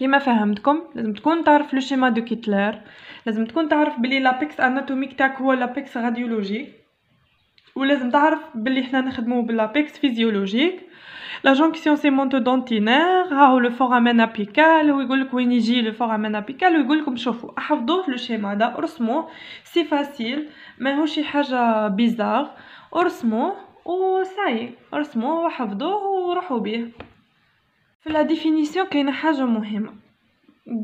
كيما فهمتكم لازم تكون تعرف لو شيما دو كيتلر، لازم تكون تعرف بلي لابيكس اناتوميك تاعك هو لابيكس راديولوجيك، ولازم تعرف بلي حنا نخدمو باللابيكس فيزيولوجيك. لا جونكسيون سيمونتودونتينير راهو لو فورامين ابيكال، هو يقولك وين يجي لو فورامين ابيكال ويقولكم شوفوا احفظوه لو شيما دا ارسموه، سي فاسيل ماهوش شي حاجه بيزار، ارسموه وساي ارسموه وحفظوه وروحوا بيه. في لا ديفينيسيون كاينه حاجه مهمه،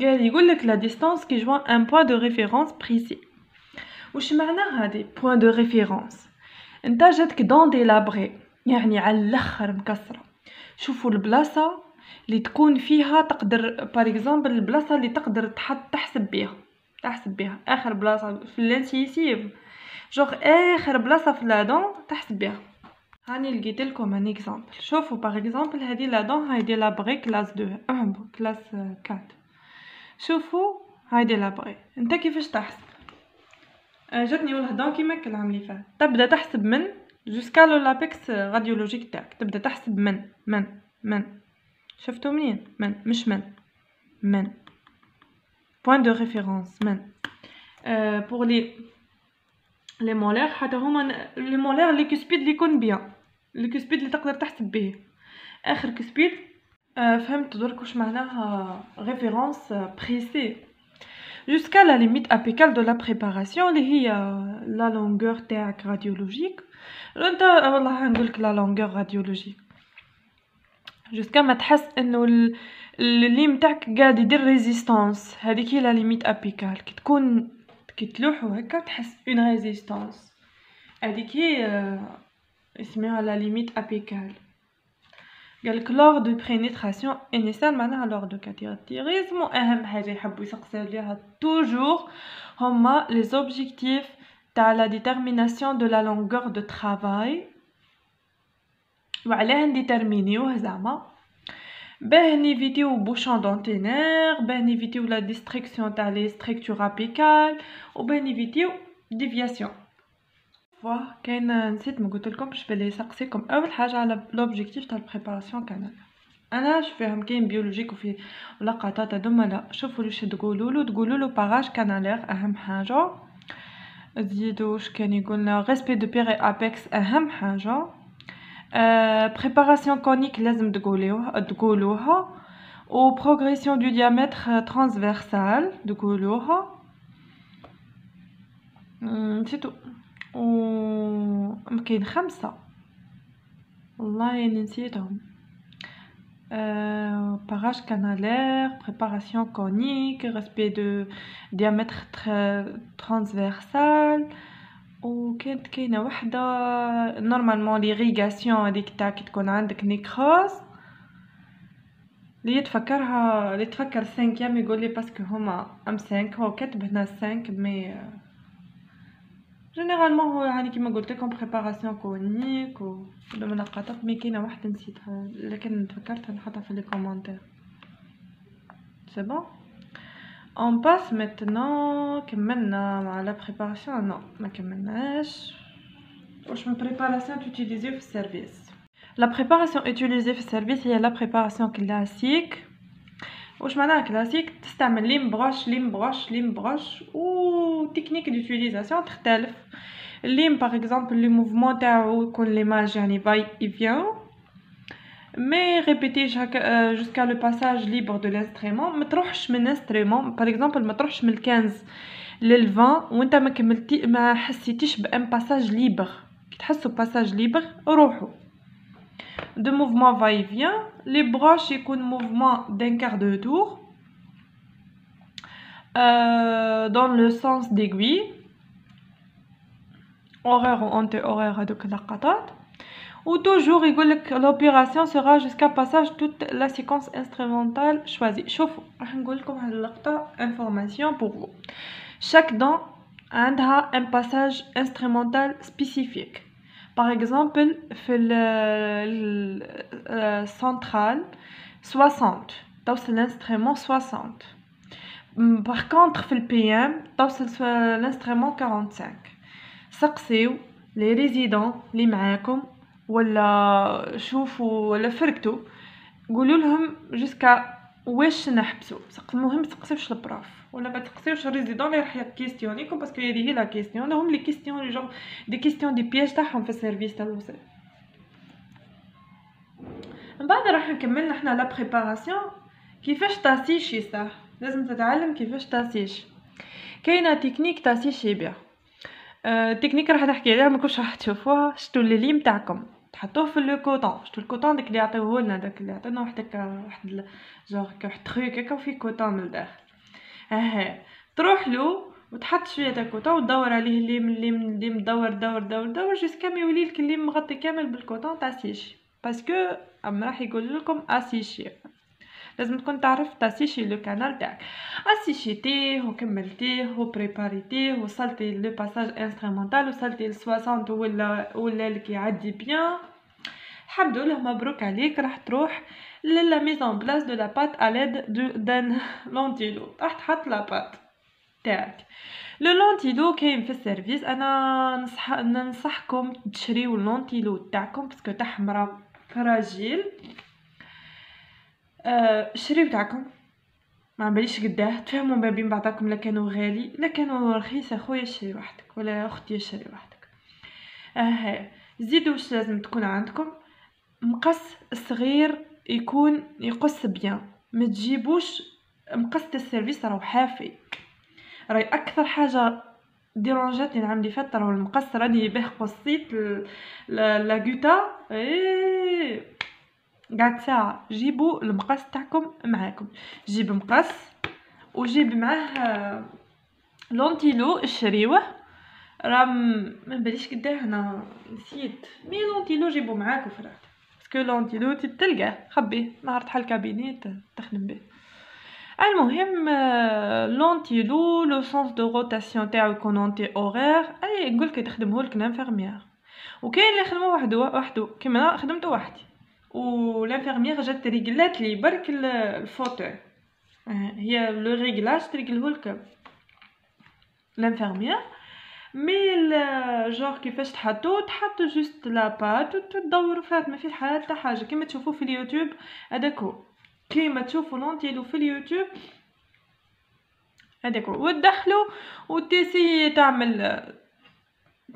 قال يقولك لا ديستانس كي جوان ان بوين دو ريفيرونس بريسي. واش معنى هادي بوين دو ريفيرونس؟ انت جاتك دون ديلابري يعني على الاخر مكسره، شوفوا البلاصه اللي تكون فيها تقدر باغ اكزومبل البلاصه اللي تقدر تحسب بها اخر بلاصه في الانسيسيف، جوغ اخر بلاصه في لادون تحسب بها. هاني لقيت لكم ان اكزامبل، شوفوا باغ اكزومبل هذه لادون هاي ديلابري كلاس 2 كلاس 4، شوفوا هاي ديلابري انت كيفاش تحسب؟ جاتني والله دون كيما العام اللي فات، تبدا تحسب من جوسكا لو لابيكس راديولوجيك تاعك، تبدا تحسب من شفتوا منين؟ من مش من بوين دو ريفيرونس من بور لي مولير، حتى هما لي مولير لي كسبيد اللي يكون بيان، لي كسبيد اللي تقدر تحسب به اخر كسبيد. فهمت درك واش معناها ريفيرونس بريسي jusqu'à la limite apicale de la préparation اللي هي la longueur تاعك راديولوجيك. انت والله نقولك la longueur راديولوجيك jusqu'à ما تحس انه الليم تاعك قاعد يدير ريزيستانس، هذيك هي لا ليميت ابيكال. كي تكون كي تلوحو هكا تحس اون ريزيستانس، هذيك هي اسمها لا ليميت ابيكال. قالك لور دو برينيتراسيون انيسيال معناها لور دو كاتيريزم. واهم حاجه يحبوا يسقسيو ليها توجور هما لي زوبجيكتيف تاع لا ديتيرميناسيون دو لا لونغور دو ترافاي، وعلاه نديتيرمينيوه زعما باه نيفيتيو بوشون دونتينير، باه نيفيتيو لا ديستريكسيون تاع لي ستركتور ابيكال، وباه نيفيتيو ديفياسيون. كاين نسيت ما قلت لكم باش بلي يسقسيكم اول حاجه على لوبجيكتيف تاع البريباراسيون كانال. انا فيهم كاين بيولوجيك وفي لقطات هذوما لا، شوفوا واش تقولوا له باراج كانالير اهم حاجه، تزيدوا واش كان يقولنا ريسبي دو بيري ابيكس اهم حاجه، بريباراسيون كونيك لازم تقولوها، و بروغريسيون دو ديامتر ترانسفيرسال تقولوها. نسيتو و كاين 5 والله اني نسيتهم، parage canalaire, préparation conique, respect de diamètre transversal. وكانت كاينه وحده نورمالمون ليغيغاسيون هذيك تاع كي تكون عندك نيكروز اللي تفكر 5 يقول لي باسكو هما ام 5 هو كاتب هنا 5 مي جينيرالمون هو يعني كيما قلت لكم بريباراسيون كونيك ولا ملقطات. مي كاينه واحده نسيتها لكن تفكرتها نحطها في لي كومونتير. سي بون اون باس ميتنون. كملنا مع لا بريباراسيون؟ نو ما كملناش. واش من بريباراسيون تيوتيليزيو في السيرفيس؟ لا بريباراسيون اوتيليزي في السيرفيس هي لا بريباراسيون كلاسيك. واش معناها كلاسيك؟ تستعمل ليم بروش و تكنيك ديوتيليزاسيون تختلف. الليم باغ اكزومبل لي موفمون تاعو يكون ليماج يعني باي اي فيان مي ريبيتيش هكا جوسكا لو باساج ليبر دو لانسترومون. ما تروحش من انسترومون باغ اكزومبل ما تروحش من 15 لل 20 وانت ما كملتي ما حسيتيش بان باساج ليبر. كي تحسوا باساج ليبر روحوا de mouvement va-et-vient. Les broches يكون mouvement d'un quart de tour dans le sens d'aiguille horaire ou anti-horaire هذوك اللقطات. و toujours يقولك l'opération sera jusqu'à passage toute la séquence instrumentale choisie. شوفوا راح نقول لكم هذه اللقطة information pour vous. chaque dent عندها un passage instrumental spécifique. Par exemple, في le central 60 توصل l'instrument 60. Par contre في le PM توصل l'instrument 45. سقسيو les résidents اللي معاكم ولا شوفوا ولا فرقتوا قولوا لهم jusqu'à واش نحبسو. المهم تقصيوش البروف ولا ما تقصيوش الريزيدون اللي راح يكيستيونيكم، باسكو هذه هي لا كيستيون. هم لي كيستيون لي جون دي كيستيون دي بياج تاعهم في السيرفيس تاع الوصول. من بعد راح نكمل نحنا لا بريباراسيون كيفاش تاسيشي. صح، لازم تتعلم كيفاش تاسيش. كاينه تكنيك تاسيشي بها. التكنيك راح نحكي عليها، ما كنتش راح تشوفوها. شتو اللي نتاعكم تحطوه في لو كوطون. شتو الكوطون داك اللي يعطيوه لنا، داك اللي عطينا واحد جوغ واحد تروك هكا وفيه كوطون من الداخل. تروح له وتحط شويه تاع كوطون وتدور عليه اللي مدور دور جوسكا ما يولي لك اللي مغطي كامل بالكوطون تاع سيشي. باسكو راح يقول لكم اسيشي، لازم تكون تعرف تاسيشي لو كانال تاعك. اسيشيتيه وكملتيه وبريباريتيه وصلتي لو باساج انسترومونتال وصلتي ل 60 ولا لك يعدي بيان، الحمد لله مبروك عليك. راح تروح لا ميزون بلاص دو لا بات ا ليد دان لونتيلو. راح تحط لا بات تاعك. لو لونتيلو كاين في السيرفيس. انا ننصحكم تشريو اللونتيلو تاعكم باسكو تاع حمرا فراجيل. شريو تاعكم ما باليش قداه، تفهموا ما بين بعضكم. لا كانوا غالي لا كانوا رخيص، اخويا شري وحدك ولا اختي شري وحدك. زيدوا واش لازم تكون عندكم مقص صغير يكون يقص بيان. ما تجيبوش مقص السيرفيس راهو حافي. راهي اكثر حاجه ديرونجاتني العام اللي فات راهو المقص. راني به قصيت لا غوتا قعدت ساعه. جيبوا المقص تاعكم معاكم. جيب مقص وجيب معاه لونتيلو شريوه. راه ما باليش قداه انا نسيت. مي لونتيلو جيبوا معاكم فرات باسكو لونتيلو تلقاه خبيه نهار تحل كابينيت تخدم به. المهم لونتيلو لو سونس دو روتاسيون تاعو يكون اونتي اورير. اي نقولك تخدمه لك الانفيرميير، وكاين اللي يخدمو وحده كيما انا خدمته وحدي. والانفيرميير جات ريغلات لي برك الفوتوي. هي لو ريغلاج تريغلهولك الانفيرميير. مي جور كيفاش تحطو جوست لا بات وتدوروا فيها. ما في حتى حاجه كيما تشوفوا في اليوتيوب. هذاك هو كيما تشوفوا لونتيلو في اليوتيوب هذاك هو. وتدخلوا وتسي تعمل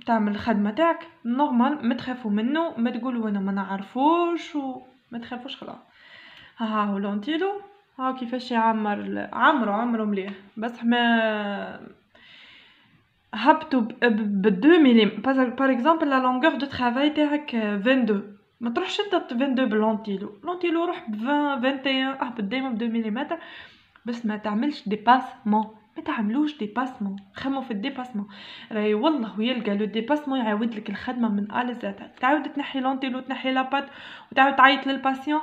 الخدمه تاعك نورمال. ما تخافوا منه، ما تقولوا انا ما نعرفوش وما تخافوش. خلاص ها هو لونتيلو. ها كيفاش يعمر عمرو مليح. بس ما هبطوا ب 2 ملم. بار اكزومبل لا لونغور دو ترافاي تاعك 22. ما تروحش انت 22 بلونتيلو روح ب 20 21. اهبط ديما ب 2 ملم بس ما تعملش ديباسمون. ما تعملوش ديباسمون، خمو في الديباسمون. راهي والله يلقى لو ديباسمون يعاود لك الخدمه من ا لزات. تعاود تنحي لونتيلو تنحي لابات وتعاود تعيط للباسيون.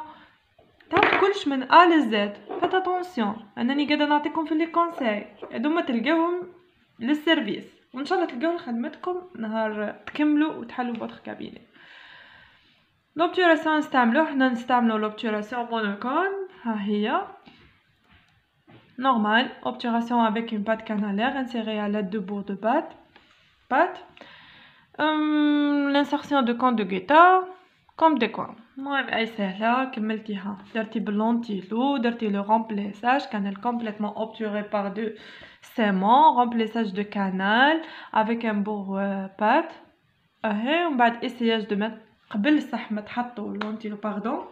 تعاود كلش من ا لزات. فات اتونسيون انني قاعده نعطيكم في لي كونساي هذوما تلقاوهم للسيرفيس، وان شاء الله تلقاو خدمتكم نهار تكملوا وتحلوا بوتر كابيني. لوبتوراسيون نستعملوه حنا نستعملو لوبتوراسيون مونوكون. ها هي normal obturation avec une pâte canalaire insérée à l'aide de bourre de pâte. L'insertion de coin de guetta comme des coins. المهم اي سهله كملتيها. درتي باللونتيلو درتي لو remplissage كان complètement obturé par deux séments. remplissage de canal avec un bourre pâte. ومن بعد essayage de mettre قبل صح ما تحطوا لونتيلو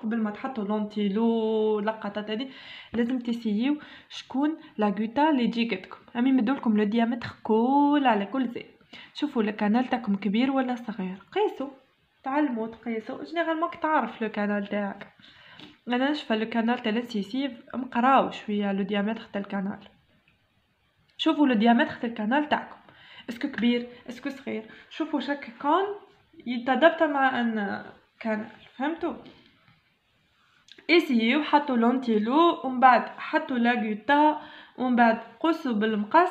قبل ما تحطوا لونتيلو لقطات هذه لازم تسييو شكون لا غوتا اللي تجي قدكم. امي مدولكم لو ديامتر كل على كل زي. شوفوا الكانال تاعكم كبير ولا صغير، قيسوا تعلموا تقيسوا. جينيرالمون تعرف لو كانال تاعك. انا نشوف لو كانال تاع السيسيف مقراو شويه لو ديامتر تاع الكانال. شوفوا لو ديامتر تاع الكانال تاعكم اسكو كبير اسكو صغير. شوفوا شاك كون يتادبت مع ان كانال. فهمتوا؟ اسيو حطوا لونتيلو ومن بعد حطوا لا غوتا ومن بعد قصوا بالمقص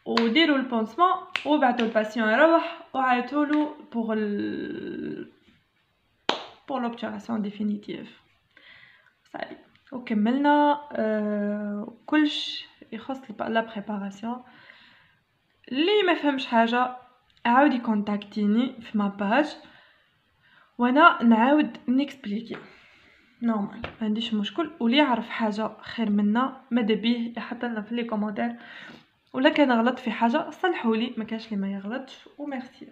وديروا البونسمون وبعتوا الباسيون يروح وعيطولو بور لوبتوراسيون ديفينيتيف. صافي وكملنا كلش يخص لا بريباراسيون. اللي ما فهمش حاجه عاود يكونتاكتيني في ما باج وانا نعاود نيكسبليكي. نورمال ما عنديش مشكل، واللي يعرف حاجه خير منا ماذا بيه يحط لنا في لي كومونتير، ولا كان غلط في حاجه صلحولي، ما كانش لي ما يغلطش. وميرسي.